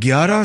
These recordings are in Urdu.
11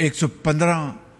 115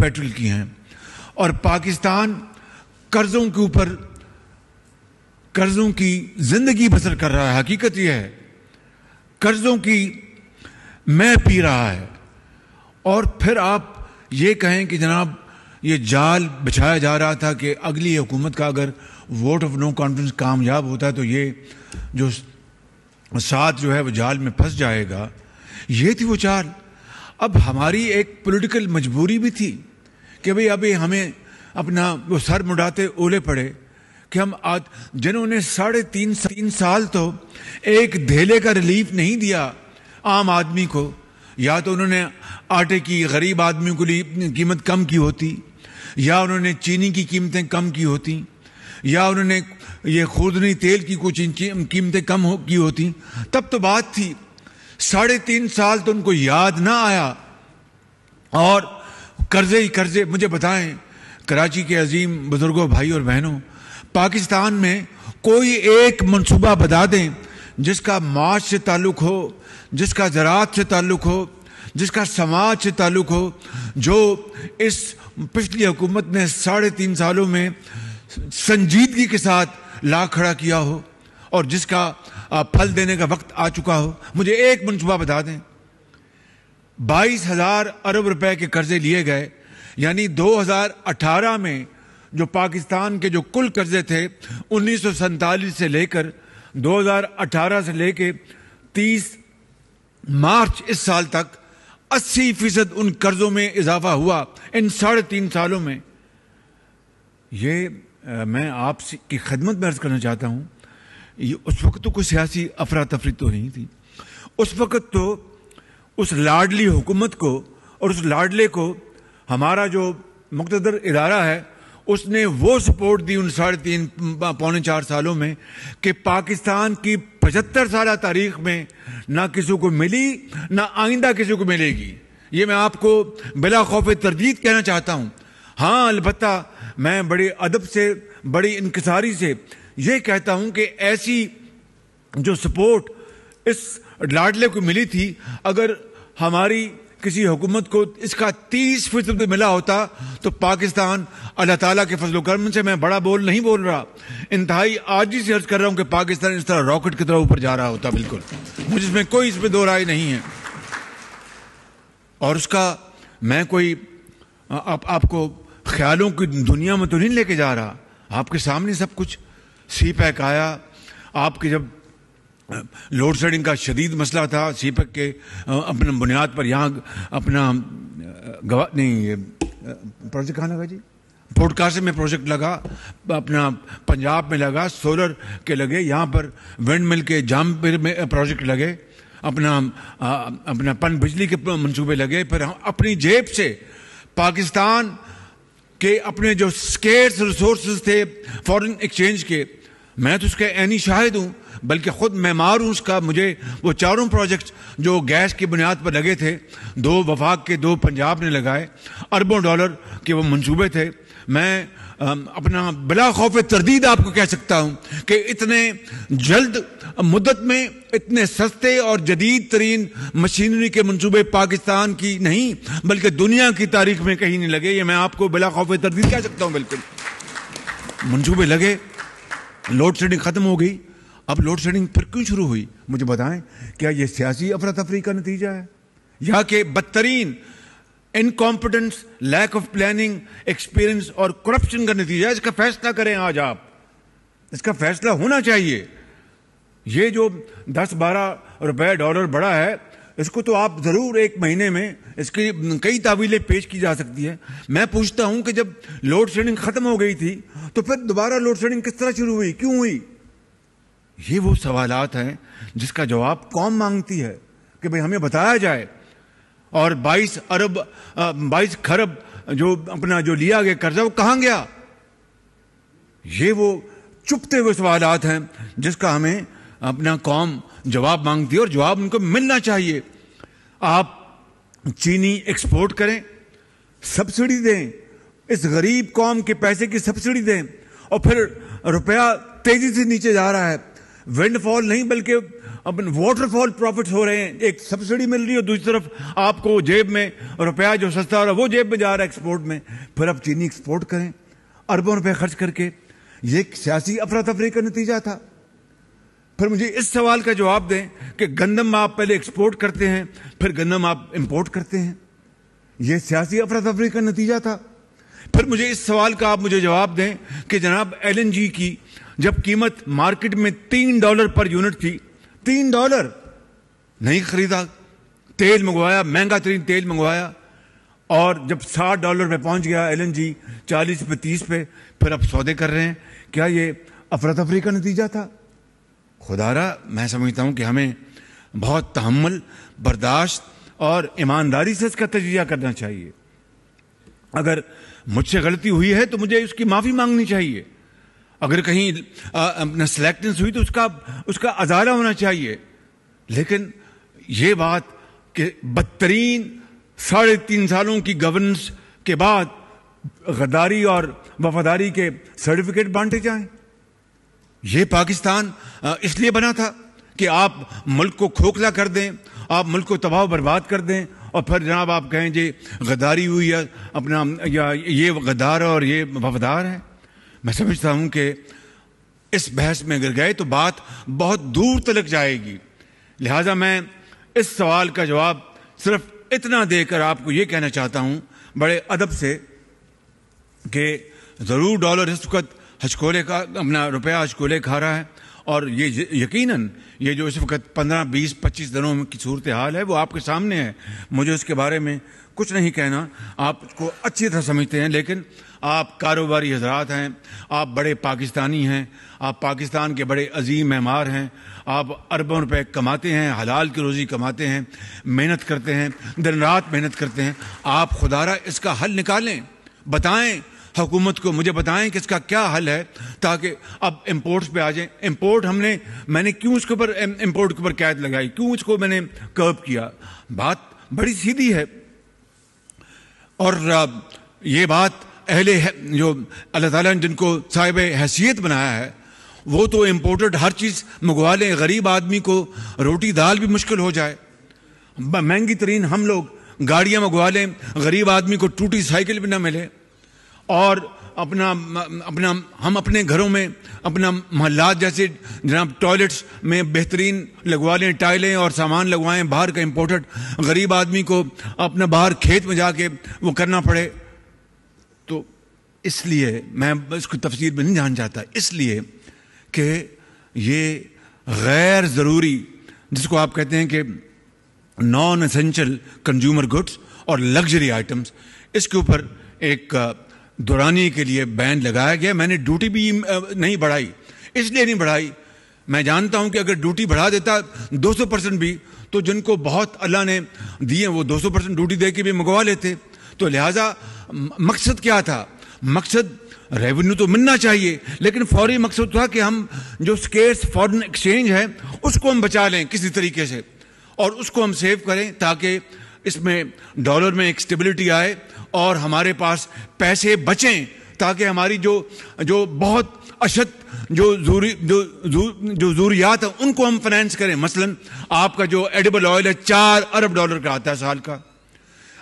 پیٹرول کی ہیں اور پاکستان قرضوں کے اوپر قرضوں کی زندگی بسر کر رہا ہے. حقیقت یہ ہے قرضوں کی میں پی رہا ہے. اور پھر آپ یہ کہیں کہ جناب یہ جال بچھایا جا رہا تھا کہ اگلی حکومت کا اگر ووٹ آف نو کانفیڈنس کامیاب ہوتا ہے تو یہ جو ساتھ جو ہے وہ جال میں پھنس جائے گا. یہ تھی وہ چال. اب ہماری ایک پولیٹیکل مجبوری بھی تھی کہ بھئی ابھی ہمیں اپنا وہ سر مڈاتے اولے پڑے کہ ہم آج جنہوں نے 3.5 سال تو ایک دھیلے کا ریلیف نہیں دیا عام آدمی کو. یا تو انہوں نے آٹے کی غریب آدمیوں کے لیے قیمت کم کی ہوتی, یا انہوں نے چینی کی قیمتیں کم کی ہوتی, یا انہوں نے یہ خوردنی تیل کی کچھ قیمتیں کم کی ہوتی, تب تو بات تھی. 3.5 سال تو ان کو یاد نہ آیا اور قرضے ہی قرضے. مجھے بتائیں کراچی کے عظیم بزرگوں, بھائی اور بہنوں, پاکستان میں کوئی ایک منصوبہ بتا دیں جس کا معاش سے تعلق ہو, جس کا زراعت سے تعلق ہو, جس کا سماج سے تعلق ہو, جو اس پچھلی حکومت نے 3.5 سالوں میں سنجیدگی کے ساتھ لا کھڑا کیا ہو اور جس کا پھل دینے کا وقت آ چکا ہو. مجھے ایک منصوبہ بتا دیں. 22,000 ارب روپے کے قرضے لیے گئے, یعنی 2018 میں جو پاکستان کے جو کل قرضے تھے 1947 سے لے کر 2018 سے لے کے 30 مارچ اس سال تک 80% ان قرضوں میں اضافہ ہوا ان 3.5 سالوں میں. یہ میں آپ کی خدمت میں عرض کرنا چاہتا ہوں, یہ اس وقت تو کوئی سیاسی افراتفری تو نہیں تھی. اس وقت تو اس لاڈلی حکومت کو اور اس لاڈلے کو ہمارا جو مقتدر ادارہ ہے اس نے وہ سپورٹ دی ان 3.5-4 سالوں میں کہ پاکستان کی 75 سالہ تاریخ میں نہ کسی کو ملی نہ آئندہ کسی کو ملے گی. یہ میں آپ کو بلا خوف تردید کہنا چاہتا ہوں. ہاں البتہ میں بڑے ادب سے, بڑی انکساری سے یہ کہتا ہوں کہ ایسی جو سپورٹ اس لاڈلے کو ملی تھی, اگر ہماری کسی حکومت کو اس کا 30% ملا ہوتا تو پاکستان اللہ تعالیٰ کے فضل و کرم سے, میں بڑا نہیں بول رہا, انتہائی عاجزی سے عرض کر رہا ہوں کہ پاکستان اس طرح راکٹ کی طرح اوپر جا رہا ہوتا. بالکل مجھے اس میں کوئی دو رائے نہیں ہے. اور اس کا میں کوئی آپ کو خیالوں کی دنیا میں تو نہیں لے کے جا رہا. آپ کے سامنے سب کچھ. سی پیک آیا, آپ کے جب لوڈ شیڈنگ کا شدید مسئلہ تھا, سی پیک کے اپنے بنیاد پر یہاں اپنا یہ پروجیکٹ کہاں لگا جی, پورٹ قاسم میں پروجیکٹ لگا, اپنا پنجاب میں لگا, سولر کے لگے, یہاں پر ونڈ مل کے جام میں پروجیکٹ لگے, اپنا پن بجلی کے منصوبے لگے. پھر اپنی جیب سے پاکستان کے اپنے جو سکیئرس ریسورسز تھے فارن ایکسچینج کے, میں تو اس کے عینی شاہد ہوں, بلکہ خود معمار ہوں اس کا. مجھے وہ 4 پروجیکٹ جو گیس کی بنیاد پر لگے تھے, 2 وفاق کے, 2 پنجاب نے لگائے, اربوں ڈالر کے وہ منصوبے تھے. میں اپنا بلا خوف تردید آپ کو کہہ سکتا ہوں کہ اتنے جلد مدت میں اتنے سستے اور جدید ترین مشینری کے منصوبے پاکستان کی نہیں بلکہ دنیا کی تاریخ میں کہیں نہیں لگے. یہ میں آپ کو بلا خوف تردید کہہ سکتا ہوں. بالکل منصوبے لگے, لوڈ شیڈنگ ختم ہو گئی. اب لوڈ شیڈنگ پھر کیوں شروع ہوئی؟ مجھے بتائیں, کیا یہ سیاسی افراتفری کا نتیجہ ہے یا کہ بدترین incompetence, lack of planning, experience اور کرپشن کا نتیجہ ہے؟ اس کا فیصلہ کریں آج آپ, اس کا فیصلہ ہونا چاہیے. یہ جو 10-12 روپے ڈالر بڑھا ہے, اس کو تو آپ ضرور ایک مہینے میں اس کی کئی تعویلیں پیش کی جا سکتی ہیں. میں پوچھتا ہوں کہ جب لوڈ شیڈنگ ختم ہو گئی تھی تو پھر دوبارہ لوڈ شیڈنگ کس طرح شروع ہوئی, کیوں ہوئی؟ یہ وہ سوالات ہیں جس کا جواب قوم مانگتی ہے کہ بھئی ہمیں بتایا جائے. اور 22 کھرب جو اپنا جو لیا گیا قرضہ وہ کہاں گیا؟ یہ وہ چپتے ہوئے سوالات ہیں جس کا ہمیں اپنا قوم جواب مانگتی ہے اور جواب ان کو ملنا چاہیے. آپ چینی ایکسپورٹ کریں, سبسڈی دیں, اس غریب قوم کے پیسے کی سبسڈی دیں, اور پھر روپیہ تیزی سے نیچے جا رہا ہے. ونڈ فال نہیں بلکہ اپنے واٹر فال پروفٹس ہو رہے ہیں, ایک سبسڈی مل رہی ہے اور دوسری طرف آپ کو جیب میں روپیہ جو سستا ہو رہا ہے وہ جیب میں جا رہا ہے ایکسپورٹ میں. پھر اب چینی ایکسپورٹ کریں اربوں روپے خرچ کر کے. یہ ایک سیاسی افراتفری کا نتیجہ تھا. پھر مجھے اس سوال کا جواب دیں کہ گندم آپ پہلے ایکسپورٹ کرتے ہیں پھر گندم آپ امپورٹ کرتے ہیں, یہ سیاسی افراتفری کا نتیجہ تھا. پھر مجھے اس سوال کا آپ مجھے جواب دیں کہ جناب LNG کی جب قیمت مارکیٹ میں $3 پر یونٹ تھی, $3 نہیں خریدا, تیل منگوایا, مہنگا ترین تیل منگوایا, اور جب $60 پہ پہنچ گیا LNG 40 پہ 30 پہ, پھر اب سودے کر رہے ہیں. کیا یہ افراتفری کا نتیجہ تھا؟ خدا را میں سمجھتا ہوں کہ ہمیں بہت تحمل, برداشت اور ایمانداری سے اس کا تجزیہ کرنا چاہیے. اگر مجھ سے غلطی ہوئی ہے تو مجھے اس کی معافی مانگنی چاہیے. اگر کہیں اپنا سلیکٹنس ہوئی تو اس کا ازالہ ہونا چاہیے. لیکن یہ بات کہ بدترین 3.5 سالوں کی گورننس کے بعد غداری اور وفاداری کے سرٹیفکیٹ بانٹے جائیں, یہ پاکستان اس لیے بنا تھا کہ آپ ملک کو کھوکھلا کر دیں, آپ ملک کو تباہ و برباد کر دیں, اور پھر جناب آپ کہیں جی غداری ہوئی ہے اپنا, یا یہ غدار اور یہ وفادار ہے. میں سمجھتا ہوں کہ اس بحث میں اگر گئے تو بات بہت دور تلک جائے گی. لہٰذا میں اس سوال کا جواب صرف اتنا دے کر آپ کو یہ کہنا چاہتا ہوں بڑے ادب سے کہ ضرور ڈالر اس وقت ہچکولے کا, اپنا روپیہ ہچکولے کھا رہا ہے, اور یہ یقیناً یہ جو اس وقت 15, 20, 25 دنوں کی صورتحال ہے وہ آپ کے سامنے ہے. مجھے اس کے بارے میں کچھ نہیں کہنا, آپ اس کو اچھی طرح سمجھتے ہیں. لیکن آپ کاروباری حضرات ہیں, آپ بڑے پاکستانی ہیں, آپ پاکستان کے بڑے عظیم معمار ہیں, آپ اربوں روپے کماتے ہیں, حلال کی روزی کماتے ہیں, محنت کرتے ہیں, دن رات محنت کرتے ہیں. آپ خدارہ اس کا حل نکالیں, بتائیں حکومت کو, مجھے بتائیں کہ اس کا کیا حل ہے تاکہ اب امپورٹس پہ آ جائیں. امپورٹ میں نے کیوں اس کے اوپر امپورٹ کے اوپر قید لگائی, کیوں اس کو میں نے کرب کیا؟ بات بڑی سیدھی ہے. اور یہ بات جو اللہ تعالیٰ نے جن کو صاحب حیثیت بنایا ہے وہ تو امپورٹڈ ہر چیز منگوا لیں. غریب آدمی کو روٹی دال بھی مشکل ہو جائے, مہنگی ترین ہم لوگ گاڑیاں منگوا لیں, غریب آدمی کو ٹوٹی سائیکل بھی نہ ملے, اور ہم اپنے گھروں میں اپنا محلات جیسے جناب ٹوائلٹس میں بہترین لگوا لیں, ٹائلیں اور سامان لگوائیں باہر کا امپورٹڈ. غریب آدمی کو اپنا باہر کھیت میں جا کے وہ کرنا پڑے. تو اس لیے میں اس کو تفصیل میں نہیں جاننا چاہتا, اس لیے کہ یہ غیر ضروری جس کو آپ کہتے ہیں کہ نان اسینشل کنزیومر گڈس اور لگژری آئٹمس, اس کے اوپر ایک دورانی کے لیے بین لگایا گیا. میں نے ڈیوٹی بھی نہیں بڑھائی, اس لیے نہیں بڑھائی, میں جانتا ہوں کہ اگر ڈیوٹی بڑھا دیتا 200% بھی تو جن کو بہت اللہ نے دیے وہ 200% ڈیوٹی دے کے بھی منگوا لیتے. تو لہٰذا مقصد کیا تھا؟ مقصد ریونیو تو ملنا چاہیے, لیکن فوری مقصد تھا کہ ہم جو سکیرس فارن ایکسچینج ہے اس کو ہم بچا لیں کسی طریقے سے, اور اس کو ہم سیو کریں تاکہ اس میں ڈالر میں ایک سٹیبلٹی آئے اور ہمارے پاس پیسے بچیں, تاکہ ہماری جو بہت اشد جو ضروریات ہیں ان کو ہم فائنینس کریں. مثلا آپ کا جو ایڈیبل آئل ہے $4 ارب کا آتا ہے سال کا.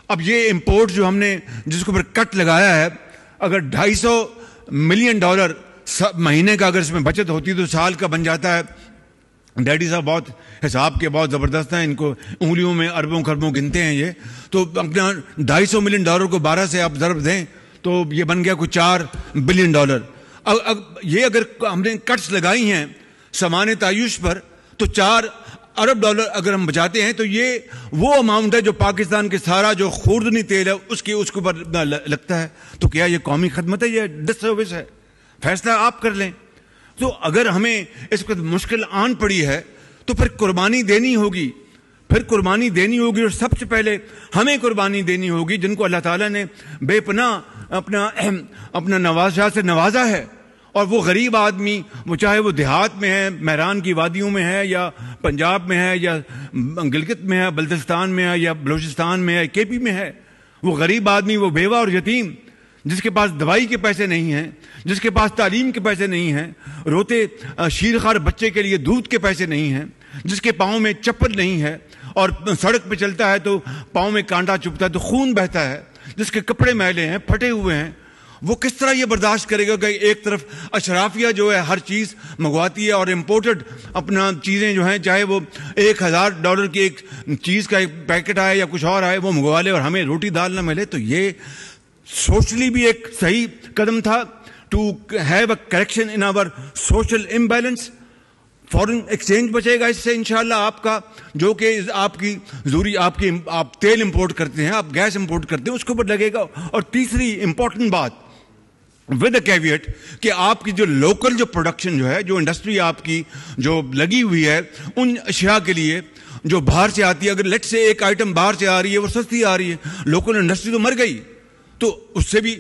اب یہ امپورٹ جو ہم نے جس کے اوپر کٹ لگایا ہے, اگر $250 ملین مہینے کا اگر اس میں بچت ہوتی تو سال کا بن جاتا ہے. ڈیڈی صاحب بہت حساب کے بہت زبردست ہیں, ان کو انگلیوں میں اربوں خربوں گنتے ہیں یہ. تو اپنا $250 ملین کو 12 سے آپ ضرب دیں تو یہ بن گیا کوئی $4 بلین. یہ اگر ہم نے کٹس لگائی ہیں سامان تعیش پر تو $4 ارب اگر ہم بچاتے ہیں تو یہ وہ اماؤنٹ ہے جو پاکستان کے سارا جو خوردنی تیل ہے اس کے اوپر لگتا ہے. تو کیا یہ قومی خدمت ہے یا ڈس سروس ہے؟ فیصلہ آپ کر لیں. تو اگر ہمیں اس وقت مشکل آن پڑی ہے تو پھر قربانی دینی ہوگی, اور سب سے پہلے ہمیں قربانی دینی ہوگی جن کو اللہ تعالیٰ نے بے پناہ اپنا نوازشات سے نوازا ہے. اور وہ غریب آدمی, وہ چاہے وہ دیہات میں ہے, میران کی وادیوں میں ہے, یا پنجاب میں ہے, یا گلگت میں ہے, بلتستان میں ہے, یا بلوچستان میں ہے, KP میں ہے, وہ غریب آدمی, وہ بیوہ اور یتیم جس کے پاس دوائی کے پیسے نہیں ہیں, جس کے پاس تعلیم کے پیسے نہیں ہیں, روتے شیرخوار بچے کے لیے دودھ کے پیسے نہیں ہیں, جس کے پاؤں میں چپل نہیں ہے اور سڑک پہ چلتا ہے تو پاؤں میں کانٹا چبھتا ہے تو خون بہتا ہے، جس کے کپڑے میلے ہیں، پھٹے ہوئے ہیں، وہ کس طرح یہ برداشت کرے گا کہ ایک طرف اشرافیہ جو ہے ہر چیز منگواتی ہے اور امپورٹڈ اپنا چیزیں جو ہیں، چاہے وہ $1000 کی ایک چیز کا ایک پیکٹ آئے یا کچھ اور آئے، وہ منگوا لے اور ہمیں روٹی دال نہ ملے. تو یہ سوشلی بھی ایک صحیح قدم تھا to have a correction in our social imbalance. Foreign exchange بچے گا اس سے انشاءاللہ آپ کا، جو کہ آپ کی ضروری آپ تیل امپورٹ کرتے ہیں، آپ گیس امپورٹ کرتے ہیں، اس کے اوپر لگے گا. اور تیسری امپورٹنٹ بات ود اے کیویٹ کہ آپ کی جو لوکل جو پروڈکشن جو ہے، جو انڈسٹری آپ کی جو لگی ہوئی ہے ان اشیاء کے لیے جو باہر سے آتی ہے، اگر لیٹ سے ایک آئٹم باہر سے آ رہی ہے وہ سستی آ رہی ہے، لوکل انڈسٹری تو مر گئی، تو اس سے بھی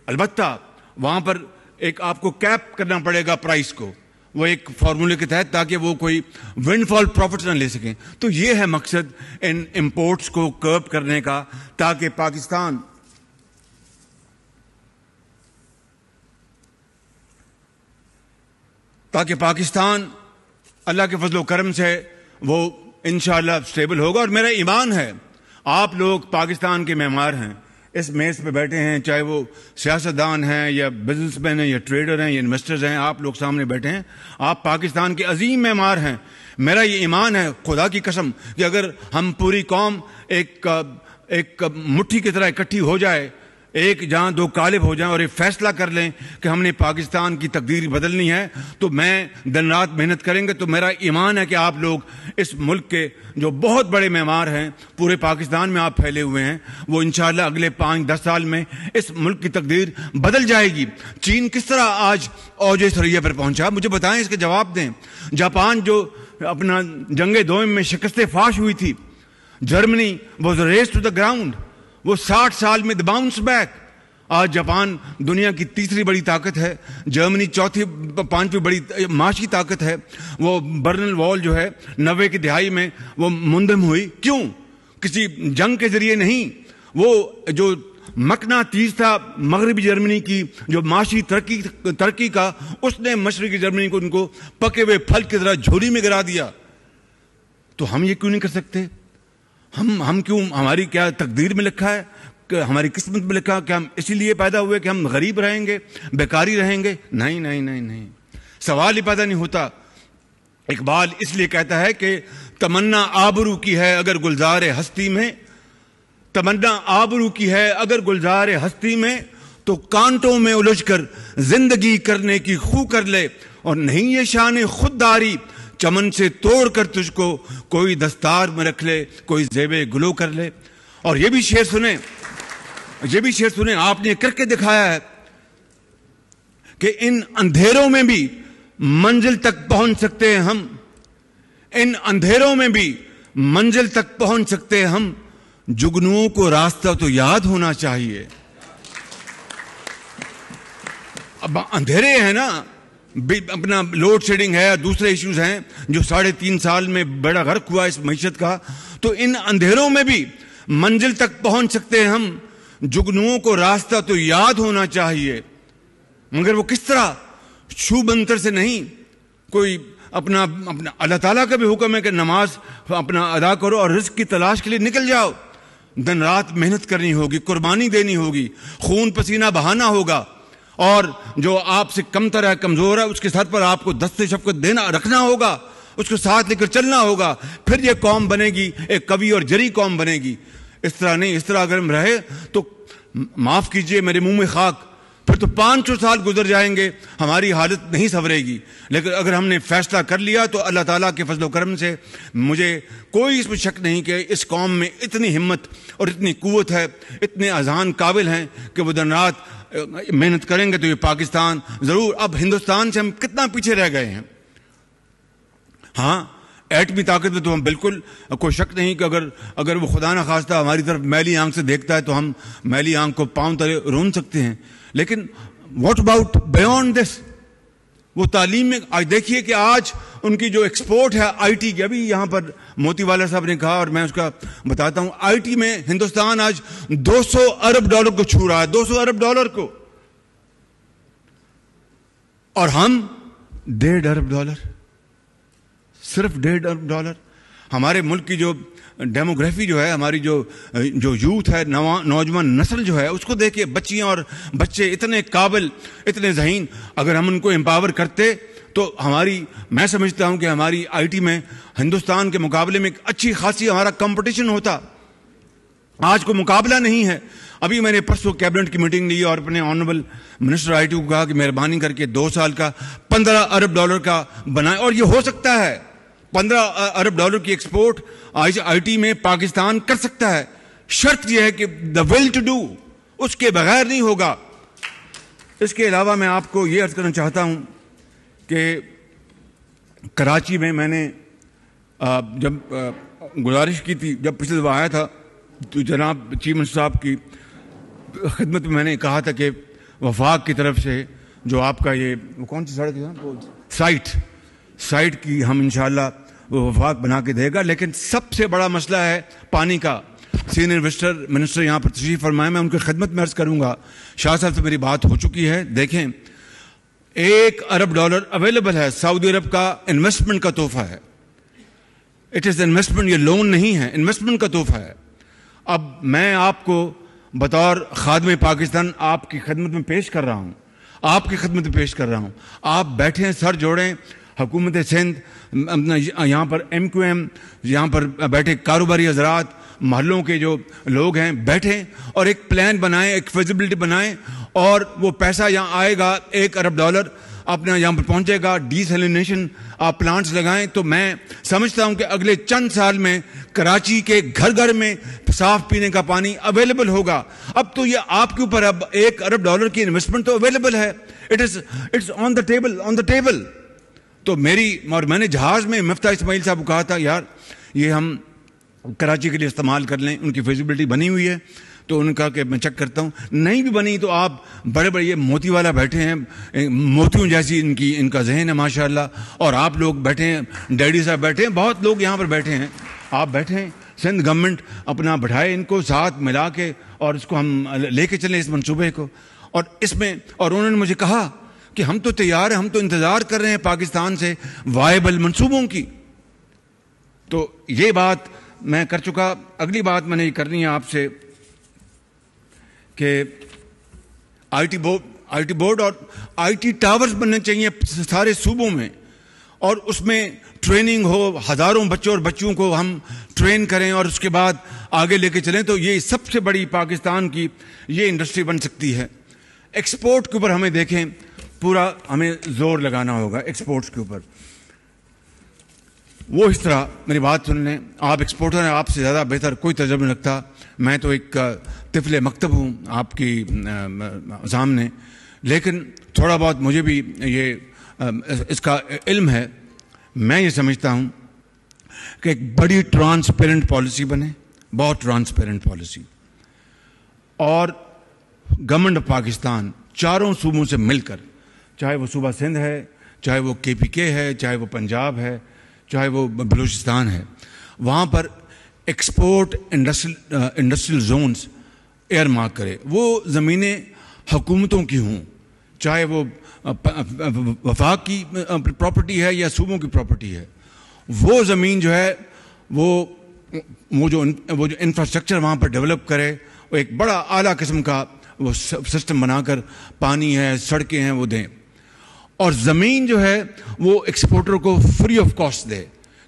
البتہ وہاں پر ایک آپ کو کیپ کرنا پڑے گا پرائس کو، وہ ایک فارمولے کے تحت، تاکہ وہ کوئی ونڈ فال پروفٹس نہ لے سکیں. تو یہ ہے مقصد ان امپورٹس کو کرب کرنے کا، تاکہ پاکستان اللہ کے فضل و کرم سے وہ انشاءاللہ سٹیبل ہوگا. اور میرا ایمان ہے آپ لوگ پاکستان کے معمار ہیں، اس میز پہ بیٹھے ہیں، چاہے وہ سیاستدان ہیں یا بزنس مین ہیں یا ٹریڈر ہیں یا انویسٹرز ہیں، آپ لوگ سامنے بیٹھے ہیں، آپ پاکستان کے عظیم معمار ہیں. میرا یہ ایمان ہے خدا کی قسم کہ اگر ہم پوری قوم ایک مٹھی کی طرح اکٹھی ہو جائے، ایک جہاں دو غالب ہو جائیں اور ایک فیصلہ کر لیں کہ ہم نے پاکستان کی تقدیر بدلنی ہے، تو میں دن رات محنت کریں گے. تو میرا ایمان ہے کہ آپ لوگ اس ملک کے جو بہت بڑے معمار ہیں، پورے پاکستان میں آپ پھیلے ہوئے ہیں، وہ انشاءاللہ اگلے 5-10 سال میں اس ملک کی تقدیر بدل جائے گی. چین کس طرح آج اوج ثریا پر پہنچا، مجھے بتائیں، اس کے جواب دیں. جاپان جو اپنا جنگ دوئم میں شکست فاش ہوئی تھی، Germany was razed to the ground, وہ 60 سال میں باؤنس بیک. آج جاپان دنیا کی تیسری بڑی طاقت ہے، جرمنی چوتھی 5ویں بڑی معاشی طاقت ہے. وہ برلن وال جو ہے 90 کی دہائی میں وہ منہدم ہوئی، کیوں؟ کسی جنگ کے ذریعے نہیں. وہ جو مقناطیس تھا مغربی جرمنی کی جو معاشی ترقی کا، اس نے مشرقی جرمنی کو ان کو پکے ہوئے پھل کی طرح جھولی میں گرا دیا. تو ہم یہ کیوں نہیں کر سکتے؟ ہم کیوں، ہماری کیا تقدیر میں لکھا ہے کہ ہماری قسمت میں لکھا کہ ہم اسی لیے پیدا ہوئے کہ ہم غریب رہیں گے، بیکاری رہیں گے؟ نہیں نہیں نہیں نہیں، سوال ہی پیدا نہیں ہوتا. اقبال اس لیے کہتا ہے کہ تمنا آبرو کی ہے اگر گلزار ہستی میں، تمنا آبرو کی ہے اگر گلزار ہستی میں، تو کانٹوں میں الجھ کر زندگی کرنے کی خو کر لے. اور نہیں یہ شان خودداری چمن سے توڑ کر تجھ کو کوئی دستار میں رکھ لے، کوئی زیب گلو کر لے. اور یہ بھی شعر سنیں، آپ نے کر کے دکھایا ہے کہ ان اندھیروں میں بھی منزل تک پہنچ سکتے ہیں ہم، ان اندھیروں میں بھی منزل تک پہنچ سکتے ہیں ہم، جگنوؤں کو راستہ تو یاد ہونا چاہیے. اب اندھیرے ہیں نا، اپنا لوڈ شیڈنگ ہے، دوسرے ایشوز ہیں جو 3.5 سال میں بڑا غرق ہوا اس معیشت کا. تو ان اندھیروں میں بھی منزل تک پہنچ سکتے ہیں ہم، جگنوؤں کو راستہ تو یاد ہونا چاہیے. مگر وہ کس طرح؟ چھو منتر سے نہیں. کوئی اپنا اللہ تعالیٰ کا بھی حکم ہے کہ نماز اپنا ادا کرو اور رزق کی تلاش کے لیے نکل جاؤ. دن رات محنت کرنی ہوگی، قربانی دینی ہوگی، خون پسینہ بہانا ہوگا، اور جو آپ سے کمتر ہے، کمزور ہے، اس کے سر پر آپ کو دست شفقت رکھنا ہوگا، اس کو ساتھ لے کر چلنا ہوگا. پھر یہ قوم بنے گی، ایک قوی اور جری قوم بنے گی. اس طرح نہیں. اس طرح اگر ہم رہے تو معاف کیجئے میرے منہ میں خاک، پھر تو 500 سال گزر جائیں گے، ہماری حالت نہیں سنورے گی. لیکن اگر ہم نے فیصلہ کر لیا تو اللہ تعالیٰ کے فضل و کرم سے مجھے کوئی اس میں شک نہیں کہ اس قوم میں اتنی ہمت اور اتنی قوت ہے، اتنے اذہان قابل ہیں کہ وہ دن رات محنت کریں گے تو یہ پاکستان ضرور. اب ہندوستان سے ہم کتنا پیچھے رہ گئے ہیں. ہاں، ایٹمی طاقت میں تو ہم بالکل کوئی شک نہیں کہ اگر وہ خدا نہ خواستہ ہماری طرف میلی آنکھ سے دیکھتا ہے تو ہم میلی آنکھ کو پاؤں تلے رون سکتے ہیں. لیکن واٹ اباؤٹ بیونڈ دس؟ وہ تعلیم میں آج دیکھیے کہ آج ان کی جو ایکسپورٹ ہے آئی ٹی کی، ابھی یہاں پر موتی والا صاحب نے کہا اور میں اس کا بتاتا ہوں، آئی ٹی میں ہندوستان آج $200 ارب کو چھو رہا ہے، $200 ارب کو، اور ہم $1.5 ارب. صرف $1.5 ہمارے ملک کی جو ڈیموگرافی جو ہے, ہماری جو یوتھ ہے, نوجوان نسل جو ہے, اس کو دیکھیے, بچیاں اور بچے اتنے قابل, اتنے ذہین, اگر ہم ان کو امپاور کرتے تو میں سمجھتا ہوں کہ ہماری آئی ٹی میں ہندوستان کے مقابلے میں ایک اچھی خاصی ہمارا کمپٹیشن ہوتا. آج کو مقابلہ نہیں ہے. ابھی میں نے پرسوں کیبنٹ کی میٹنگ لی اور اپنے آنریبل منسٹر آئی ٹی کو کہا کہ مہربانی کر کے 2 سال کا $15 ارب کا بنائے, اور یہ ہو سکتا ہے. $15 ارب کی ایکسپورٹ آئی ٹی میں پاکستان کر سکتا ہے. شرط یہ ہے کہ دا ول ٹو ڈو, اس کے بغیر نہیں ہوگا. اس کے علاوہ میں آپ کو یہ عرض کرنا چاہتا ہوں کہ کراچی میں نے جب گزارش کی تھی, جب پچھلے دفعہ آیا تھا تو جناب چیف منسٹر صاحب کی خدمت میں نے کہا تھا کہ وفاق کی طرف سے جو آپ کا یہ کون سی سڑک ہے, سائٹ کی ہم انشاءاللہ وہ وفاق بنا کے دے گا. لیکن سب سے بڑا مسئلہ ہے پانی کا. سینئر منسٹر یہاں پر تشریف فرمائے, میں ان کی خدمت میں عرض کروں گا. شاہ صاحب سے میری بات ہو چکی ہے. دیکھیں, $1 ارب اویلیبل ہے. سعودی عرب کا انویسٹمنٹ کا تحفہ ہے. اٹ از انویسٹمنٹ, یہ لون نہیں ہے, انویسٹمنٹ کا تحفہ ہے. اب میں آپ کو بطور خادم پاکستان آپ کی خدمت میں پیش کر رہا ہوں, آپ بیٹھیں, سر جوڑیں. حکومت سندھ, یہاں پر MQM, یہاں پر بیٹھے کاروباری حضرات, محلوں کے جو لوگ ہیں, بیٹھیں اور ایک پلان بنائیں, ایک فیزیبلٹی بنائیں, اور وہ پیسہ یہاں آئے گا. $1 ارب اپنا یہاں پر پہنچے گا. ڈیسیلینیشن آپ پلانٹس لگائیں تو میں سمجھتا ہوں کہ اگلے چند سال میں کراچی کے گھر گھر میں صاف پینے کا پانی اویلیبل ہوگا. اب تو یہ آپ کے اوپر, اب $1 ارب کی انویسٹمنٹ تو اویلیبل ہے. It's on the table. تو میں نے جہاز میں مفتاح اسماعیل صاحب کو کہا تھا, یار یہ ہم کراچی کے لیے استعمال کر لیں. ان کی فیزیبلٹی بنی ہوئی ہے, تو انہوں نے کہا کہ میں چیک کرتا ہوں. نہیں بھی بنی تو آپ بڑے یہ موتی والا بیٹھے ہیں, موتیوں جیسی ان کا ذہن ہے ماشاءاللہ, اور آپ لوگ بیٹھے ہیں, ڈیڈی صاحب بیٹھے ہیں, بہت لوگ یہاں پر بیٹھے ہیں. آپ بیٹھیں, سندھ گورنمنٹ اپنا بڑھائے ان کو ساتھ ملا کے, اور اس کو ہم لے کے چلیں اس منصوبے کو. اور اس میں, اور انہوں نے مجھے کہا کہ ہم تو تیار ہیں, ہم تو انتظار کر رہے ہیں پاکستان سے وائبل منصوبوں کی. تو یہ بات میں کر چکا. اگلی بات میں نے یہ کرنی ہے آپ سے کہ آئی ٹی بورڈ اور آئی ٹی ٹاورز بننے چاہیے سارے صوبوں میں, اور اس میں ٹریننگ ہو, ہزاروں بچوں اور بچیوں کو ہم ٹرین کریں اور اس کے بعد آگے لے کے چلیں. تو یہ سب سے بڑی پاکستان کی یہ انڈسٹری بن سکتی ہے. ایکسپورٹ کے اوپر ہمیں دیکھیں, پورا ہمیں زور لگانا ہوگا ایکسپورٹس کے اوپر. وہ اس طرح میری بات سن لیں, آپ ایکسپورٹر ہیں, آپ سے زیادہ بہتر کوئی تجربہ نہیں رکھتا. میں تو ایک طفل مکتب ہوں آپ کی سامنے, لیکن تھوڑا بہت مجھے بھی یہ اس کا علم ہے. میں یہ سمجھتا ہوں کہ ایک بڑی ٹرانسپیرنٹ پالیسی بنے, بہت ٹرانسپیرنٹ پالیسی, اور گورنمنٹ آف پاکستان چاروں صوبوں سے مل کر, چاہے وہ صوبہ سندھ ہے, چاہے وہ KPK ہے, چاہے وہ پنجاب ہے, چاہے وہ بلوچستان ہے, وہاں پر export industrial zones earmark کرے. وہ زمینیں حکومتوں کی ہوں, چاہے وہ وفاق کی پراپرٹی ہے یا صوبوں کی پراپرٹی ہے. وہ زمین جو ہے وہ جو انفراسٹرکچر وہاں پر ڈیولپ کرے, وہ ایک بڑا اعلیٰ قسم کا وہ سسٹم بنا کر, پانی ہے, سڑکیں ہیں, وہ دیں. اور زمین جو ہے وہ ایکسپورٹر کو فری آف کاسٹ دے,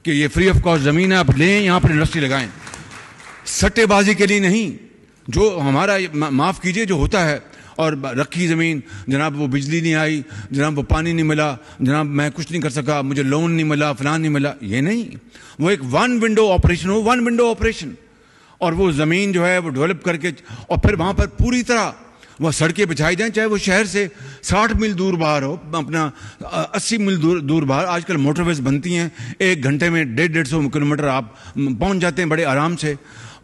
کہ یہ فری آف کاسٹ زمین ہے, آپ لیں, یہاں پر انڈسٹری لگائیں. سٹے بازی کے لیے نہیں, جو ہمارا معاف کیجئے جو ہوتا ہے, اور رکھی زمین, جناب وہ بجلی نہیں آئی, جناب وہ پانی نہیں ملا, جناب میں کچھ نہیں کر سکا, مجھے لون نہیں ملا, فلان نہیں ملا. یہ نہیں, وہ ایک ون ونڈو آپریشن, اور وہ زمین جو ہے وہ ڈیولپ کر کے, اور پھر وہاں پر پوری طرح وہ سڑکیں بچھائی جائیں, چاہے وہ شہر سے 60 میل دور باہر ہو, اپنا 80 میل دور باہر. آج کل موٹر ویز بنتی ہیں, 1 گھنٹے میں 150 کلومیٹر آپ پہنچ جاتے ہیں بڑے آرام سے.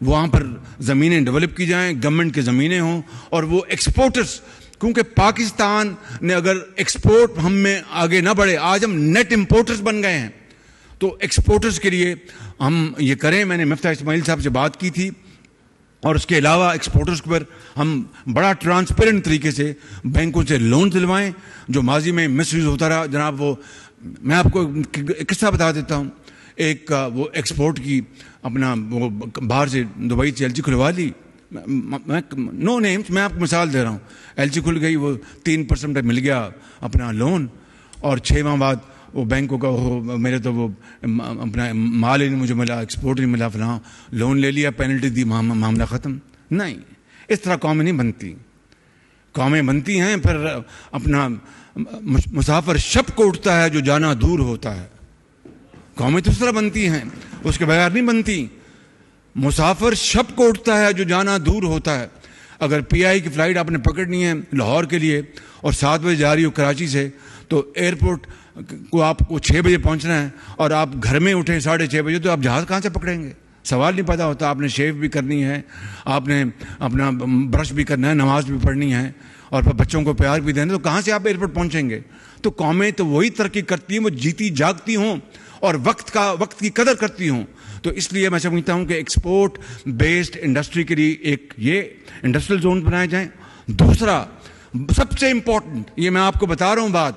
وہاں پر زمینیں ڈیولپ کی جائیں, گورنمنٹ کی زمینیں ہوں, اور وہ ایکسپورٹرز, کیونکہ پاکستان نے اگر ایکسپورٹ ہم میں آگے نہ بڑھے, آج ہم نیٹ امپورٹرز بن گئے ہیں. تو ایکسپورٹرز کے لیے ہم یہ کریں. میں نے مفتاح اسماعیل صاحب سے بات کی تھی, اور اس کے علاوہ ایکسپورٹرز پر ہم بڑا ٹرانسپیرنٹ طریقے سے بینکوں سے لون دلوائیں, جو ماضی میں مس یوز ہوتا رہا. جناب وہ میں آپ کو قصہ بتا دیتا ہوں. ایک وہ ایکسپورٹ کی اپنا وہ باہر سے دبئی سے LG کھلوا لی. نو نیمس, میں آپ کو مثال دے رہا ہوں. LG کھل گئی, وہ 3% مل گیا اپنا لون, اور 6 ماہ بعد وہ بینکوں کا میرے تو وہ اپنا مال ہی نہیں مجھے ملا, ایکسپورٹ نہیں ملا, فلاں لون لے لیا, پینلٹی دی, معاملہ ختم. نہیں, اس طرح قومیں نہیں بنتی. قومیں بنتی ہیں پھر اپنا مسافر شب کو اٹھتا ہے جو جانا دور ہوتا ہے. قومیں تو اس طرح بنتی ہیں, اس کے بغیر نہیں بنتی. مسافر شب کو اٹھتا ہے جو جانا دور ہوتا ہے. اگر PI کی فلائٹ آپ نے پکڑنی ہے لاہور کے لیے اور 7 بجے جا رہی ہو کراچی سے, تو ایئرپورٹ کو آپ کو 6 بجے پہنچنا ہے اور آپ گھر میں اٹھیں 6:30 بجے, تو آپ جہاز کہاں سے پکڑیں گے؟ سوال نہیں پیدا ہوتا. آپ نے شیو بھی کرنی ہے, آپ نے اپنا برش بھی کرنا ہے, نماز بھی پڑھنی ہے, اور پھر بچوں کو پیار بھی دینا, تو کہاں سے آپ ایئرپورٹ پہنچیں گے؟ تو قومیں تو وہی ترقی کرتی ہیں وہ جیتی جاگتی ہوں اور وقت کی قدر کرتی ہوں. تو اس لیے میں سمجھتا ہوں کہ ایکسپورٹ بیسڈ انڈسٹری کے لیے ایک یہ انڈسٹریل زون بنائے جائیں. دوسرا سب سے امپورٹنٹ, یہ میں آپ کو بتا رہا ہوں بات,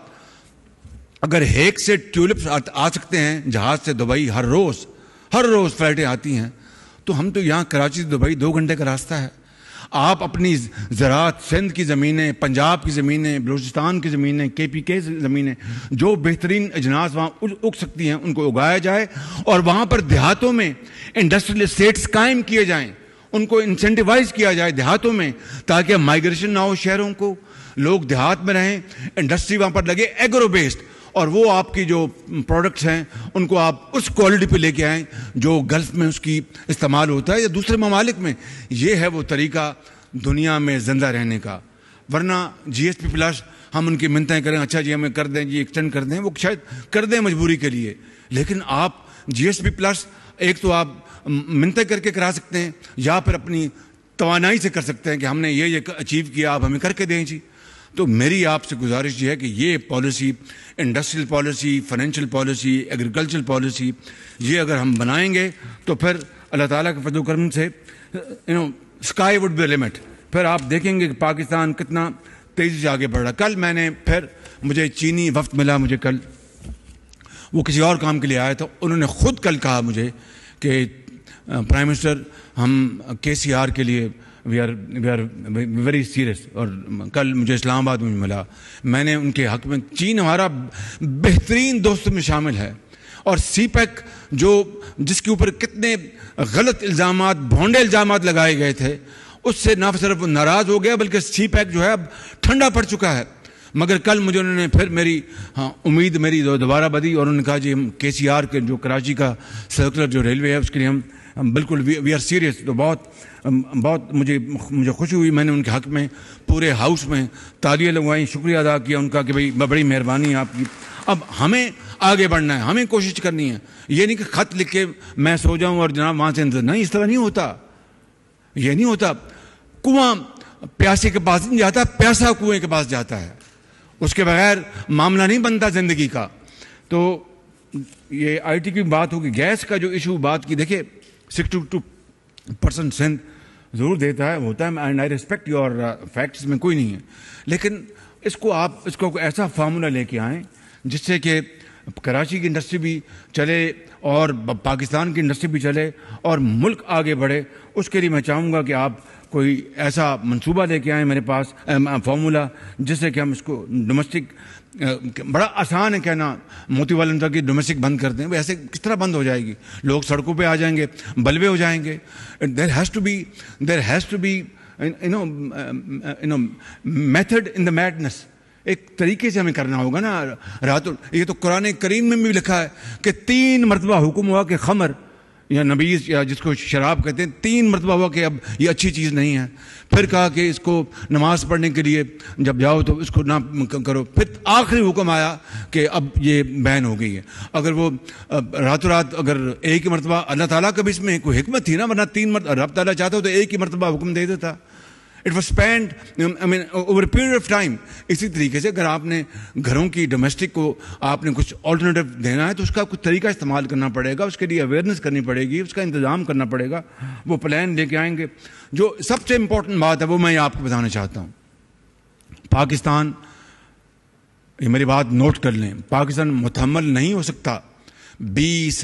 اگر ہیک سے ٹیولپس آ سکتے ہیں جہاز سے دبئی, ہر روز فلائٹیں آتی ہیں, تو ہم تو یہاں کراچی سے دبئی 2 گھنٹے کا راستہ ہے. آپ اپنی زراعت, سندھ کی زمینیں, پنجاب کی زمینیں, بلوچستان کی زمینیں, KPK زمینیں, جو بہترین اجناس وہاں اگ سکتی ہیں ان کو اگایا جائے, اور وہاں پر دیہاتوں میں انڈسٹریل اسٹیٹس قائم کیے جائیں, ان کو انسینٹیوائز کیا جائے دیہاتوں میں, تاکہ مائیگریشن نہ ہو شہروں کو, لوگ دیہات میں رہیں, انڈسٹری وہاں پر لگے ایگرو بیسڈ, اور وہ آپ کی جو پروڈکٹس ہیں ان کو آپ اس کوالٹی پہ لے کے آئیں جو گلف میں اس کی استعمال ہوتا ہے یا دوسرے ممالک میں. یہ ہے وہ طریقہ دنیا میں زندہ رہنے کا. ورنہ GSP پلس ہم ان کی منتیں کریں, اچھا جی ہمیں کر دیں, جی ایکسٹینڈ کر دیں, وہ شاید کر دیں مجبوری کے لیے, لیکن آپ GSP پلس ایک تو آپ منتیں کر کے کرا سکتے ہیں, یا پھر اپنی توانائی سے کر سکتے ہیں کہ ہم نے یہ اچیو کیا, آپ ہمیں کر کے دیں جی. تو میری آپ سے گزارش یہ ہے کہ یہ policy, industrial policy, financial policy, agricultural policy, یہ اگر ہم بنائیں گے تو پھر اللہ تعالیٰ کے فضل و کرم سے اسکائی وڈ بی لمٹ. پھر آپ دیکھیں گے کہ پاکستان کتنا تیزی سے آگے بڑھ رہا. کل میں نے مجھے چینی وفد ملا, مجھے کل وہ کسی اور کام کے لیے آیا تھا, انہوں نے خود کل کہا مجھے کہ پرائم منسٹر ہم KCR کے لیے وی آر ویری سیریس. اور کل مجھے اسلام آباد میں ملا, میں نے ان کے حق میں, چین ہمارا بہترین دوستوں میں شامل ہے, اور CPEC جس کے اوپر کتنے غلط الزامات, بھونڈے الزامات لگائے گئے تھے, اس سے نہ صرف ناراض ہو گیا بلکہ CPEC جو ہے اب ٹھنڈا پڑ چکا ہے. مگر کل مجھے انہوں نے پھر میری امید میری دوبارہ بدی, اور انہوں نے کہا جی ہم KCR کے جو کراچی کا سرکولر جو ریلوے ہے اس کے لیے ہم بالکل وی آر سیریس. تو بہت مجھے خوشی ہوئی. میں نے ان کے حق میں پورے ہاؤس میں تالیاں لگوائیں, شکریہ ادا کیا ان کا کہ بھائی بڑی مہربانی آپ کی. اب ہمیں آگے بڑھنا ہے, ہمیں کوشش کرنی ہے. یہ نہیں کہ خط لکھ کے میں سو جاؤں اور جناب وہاں سے نہیں, اس طرح نہیں ہوتا, یہ نہیں ہوتا. کنواں پیاسے کے پاس نہیں جاتا, پیاسا کنویں کے پاس جاتا ہے, اس کے بغیر معاملہ نہیں بنتا زندگی کا. تو یہ IT کی بات ہوگی, گیس کا جو ایشو بات کی, دیکھیے 62% سندھ ضرور دیتا ہے, ہوتا ہے, and I respect your facts, میں کوئی نہیں ہے, لیکن اس کو ایسا فارمولہ لے کے آئیں جس سے کہ کراچی کی انڈسٹری بھی چلے اور پاکستان کی انڈسٹری بھی چلے اور ملک آگے بڑھے. اس کے لیے میں چاہوں گا کہ آپ کوئی ایسا منصوبہ لے کے آئیں میرے پاس, فارمولہ, جس سے کہ ہم اس کو ڈومیسٹک, بڑا آسان ہے کہنا موتی والن تک کی ڈومیسٹک بند کر دیں, ایسے کس طرح بند ہو جائے گی؟ لوگ سڑکوں پہ آ جائیں گے, بلوے ہو جائیں گے. There has to be method in the madness. ایک طریقے سے ہمیں کرنا ہوگا نا. یہ تو قرآن کریم میں بھی لکھا ہے کہ 3 مرتبہ حکم ہوا کہ خمر یا نبیذ یا جس کو شراب کہتے ہیں 3 مرتبہ ہوا کہ اب یہ اچھی چیز نہیں ہے. پھر کہا کہ اس کو نماز پڑھنے کے لیے جب جاؤ تو اس کو نہ کرو. پھر آخری حکم آیا کہ اب یہ بین ہو گئی ہے. اگر وہ راتوں رات اگر ایک ہی مرتبہ, اللہ تعالیٰ کا بھی اس میں کوئی حکمت تھی نا, ورنہ 3 مرتبہ رب تعالیٰ چاہتا ہو تو ایک ہی مرتبہ حکم دے دیتا. It was spend over period of time. اسی طریقے سے اگر آپ نے گھروں کی ڈومیسٹک کو آپ نے کچھ آلٹرنیٹو دینا ہے تو اس کا کچھ طریقہ استعمال کرنا پڑے گا, اس کے لیے اویئرنیس کرنی پڑے گی, اس کا انتظام کرنا پڑے گا. وہ پلان لے کے آئیں گے. جو سب سے امپورٹنٹ بات ہے وہ میں آپ کو بتانا چاہتا ہوں. پاکستان, یہ میری بات نوٹ کر لیں, پاکستان متحمل نہیں ہو سکتا 20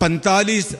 45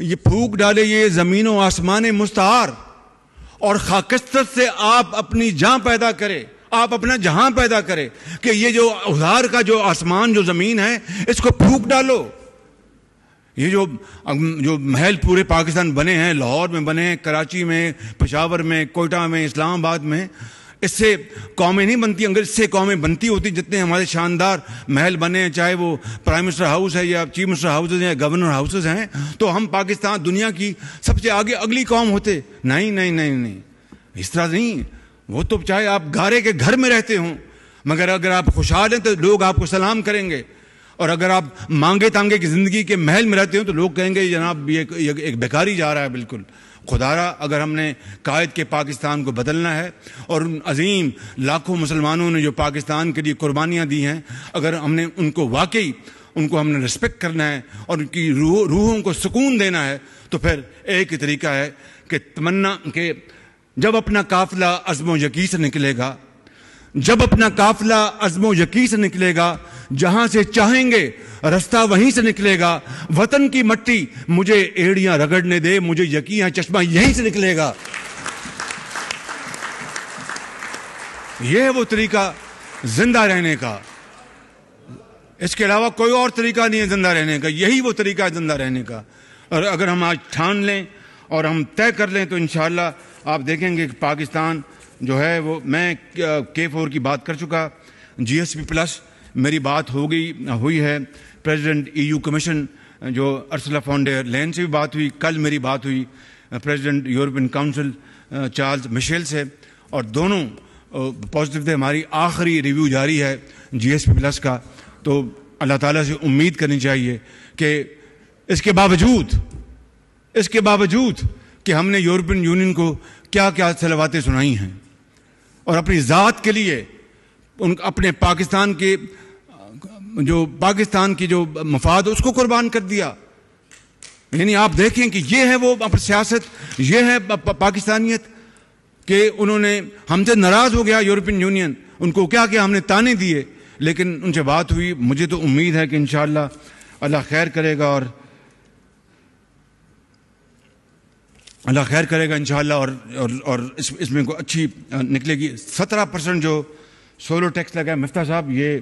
یہ پھونک ڈالے یہ زمین و آسمان مستعار، اور خاکستر سے آپ اپنی جہاں پیدا کرے، آپ اپنا جہاں پیدا کرے، کہ یہ جو ازار کا جو آسمان جو زمین ہے اس کو پھونک ڈالو۔ یہ جو محل پورے پاکستان بنے ہیں، لاہور میں بنے ہیں، کراچی میں، پشاور میں، کوئٹہ میں، اسلام آباد میں، اس سے قومیں نہیں بنتی۔ اگر اس سے قومیں بنتی ہوتی جتنے ہمارے شاندار محل بنے ہیں، چاہے وہ پرائم منسٹر ہاؤس ہے یا چیف منسٹر ہاؤسز ہیں یا گورنر ہاؤسز ہیں، تو ہم پاکستان دنیا کی سب سے آگے اگلی قوم ہوتے۔ نہیں نہیں نہیں نہیں، اس طرح نہیں۔ وہ تو چاہے آپ گارے کے گھر میں رہتے ہوں، مگر اگر آپ خوشحال ہیں تو لوگ آپ کو سلام کریں گے، اور اگر آپ مانگے تانگے کی زندگی کے محل میں رہتے ہوں تو لوگ کہیں گے جناب یہ ایک بیکاری جا رہا ہے۔ بالکل خدارا، اگر ہم نے قائد کے پاکستان کو بدلنا ہے، اور ان عظیم لاکھوں مسلمانوں نے جو پاکستان کے لیے قربانیاں دی ہیں، اگر ہم نے ان کو واقعی ہم نے رسپیکٹ کرنا ہے اور ان کی روحوں کو سکون دینا ہے، تو پھر ایک ہی طریقہ ہے کہ تمنا کہ جب اپنا قافلہ عزم و یقین سے نکلے گا، جب اپنا قافلہ عزم و یقین سے نکلے گا، جہاں سے چاہیں گے رستہ وہیں سے نکلے گا۔ وطن کی مٹی مجھے ایڑیاں رگڑنے دے، مجھے یقین چشمہ یہیں سے نکلے گا۔ یہ ہے وہ طریقہ زندہ رہنے کا، اس کے علاوہ کوئی اور طریقہ نہیں ہے زندہ رہنے کا۔ یہی وہ طریقہ ہے زندہ رہنے کا، اور اگر ہم آج ٹھان لیں اور ہم طے کر لیں تو انشاءاللہ آپ دیکھیں گے کہ پاکستان جو ہے وہ، میں K4 کی بات کر چکا، GSP+ میری بات ہوئی ہے، پریزیڈنٹ EU کمیشن جو ارسلہ فون ڈر لین سے بھی بات ہوئی، کل میری بات ہوئی president European council Charles Michel سے، اور دونوں پازیٹیو تھے۔ ہماری آخری ریویو جاری ہے GSP+ کا، تو اللہ تعالیٰ سے امید کرنی چاہیے کہ اس کے باوجود کہ ہم نے یورپین یونین کو کیا کیا صلواتیں سنائی ہیں، اور اپنی ذات کے لیے اپنے پاکستان کی جو مفاد اس کو قربان کر دیا۔ یعنی آپ دیکھیں کہ یہ ہے وہ سیاست، یہ ہے پاکستانیت، کہ انہوں نے ہم سے ناراض ہو گیا یورپین یونین، ان کو کیا کیا، ہم نے تانے دیے، لیکن ان سے بات ہوئی۔ مجھے تو امید ہے کہ انشاءاللہ اللہ خیر کرے گا، اور اللہ خیر کرے گا انشاءاللہ، اور اس میں کوئی اچھی نکلے گی۔ 17% جو سولر ٹیکس لگا ہے مفتاح صاحب، یہ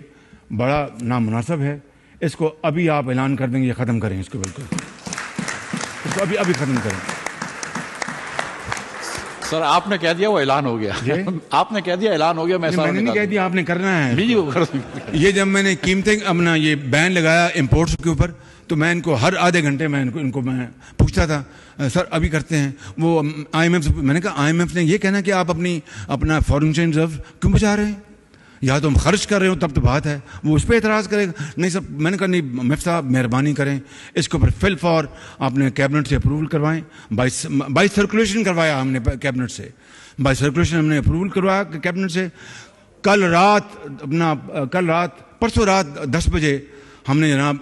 بڑا نامناسب ہے، اس کو ابھی آپ اعلان کر دیں گے، ختم کریں اس کو، بالکل اس کو ابھی ختم کریں۔ سر آپ نے کہہ دیا وہ اعلان ہو گیا، آپ نے کہہ دیا اعلان ہو گیا، میں نے نہیں کہہ دیا، آپ نے کرنا ہے۔ یہ جب میں نے قیمتیں اپنا یہ بین لگایا امپورٹس کے اوپر، تو میں ان کو ہر آدھے گھنٹے میں ان کو میں پوچھتا تھا، سر ابھی کرتے ہیں وہ IMF، میں نے کہا IMF نے یہ کہنا کہ آپ اپنا فارن ایکسچینج ریزرو کیوں بچا رہے ہیں، یا تو ہم خرچ کر رہے ہو تب تو بات ہے، وہ اس پہ اعتراض کرے گا۔ نہیں سب، میں نے کہا نہیں مفتی صاحب مہربانی کریں، اس کو پھر فار آپ نے کیبنٹ سے اپروول کروائیں، بائی سرکولیشن کروایا ہم نے کیبنٹ سے، بائی سرکولیشن ہم نے اپروول کروایا کیبنٹ سے۔ پرسوں رات 10 بجے ہم نے جناب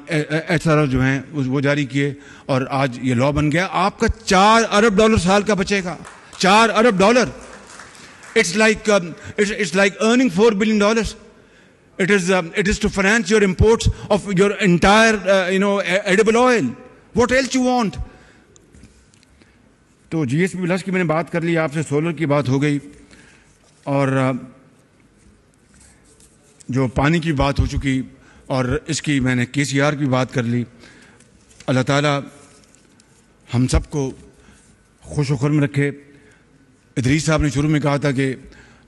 SRO جو ہیں وہ جاری کیے، اور آج یہ لا بن گیا۔ آپ کا $4 ارب سال کا بچے گا، $4 ارب۔ It's like earning $4 billion. It is to finance your imports of your entire edible oil. What else you want? تو GSP+ کی میں نے بات کر لی، آپ سے سولر کی بات ہو گئی، اور جو پانی کی بات ہو چکی، اور اس کی میں نے KCR کی بات کر لی۔ اللہ تعالیٰ ہم سب کو خوش و خرم رکھے۔ ادریس صاحب نے شروع میں کہا تھا کہ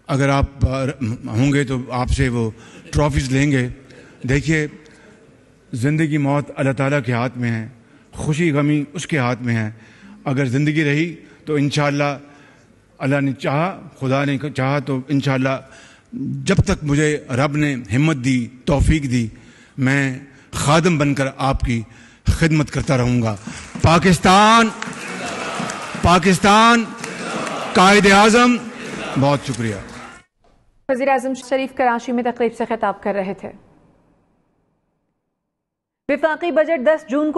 اگر آپ ہوں گے تو آپ سے وہ ٹرافیز لیں گے۔ دیکھیے، زندگی موت اللہ تعالیٰ کے ہاتھ میں ہے، خوشی غمی اس کے ہاتھ میں ہے۔ اگر زندگی رہی تو انشاءاللہ اللہ نے چاہا، خدا نے چاہا تو انشاءاللہ جب تک مجھے رب نے ہمت دی، توفیق دی، میں خادم بن کر آپ کی خدمت کرتا رہوں گا۔ پاکستان قائد اعظم، بہت شکریہ۔ وزیر اعظم شریف کراچی میں تقریب سے خطاب کر رہے تھے۔ وفاقی بجٹ 10 جون کو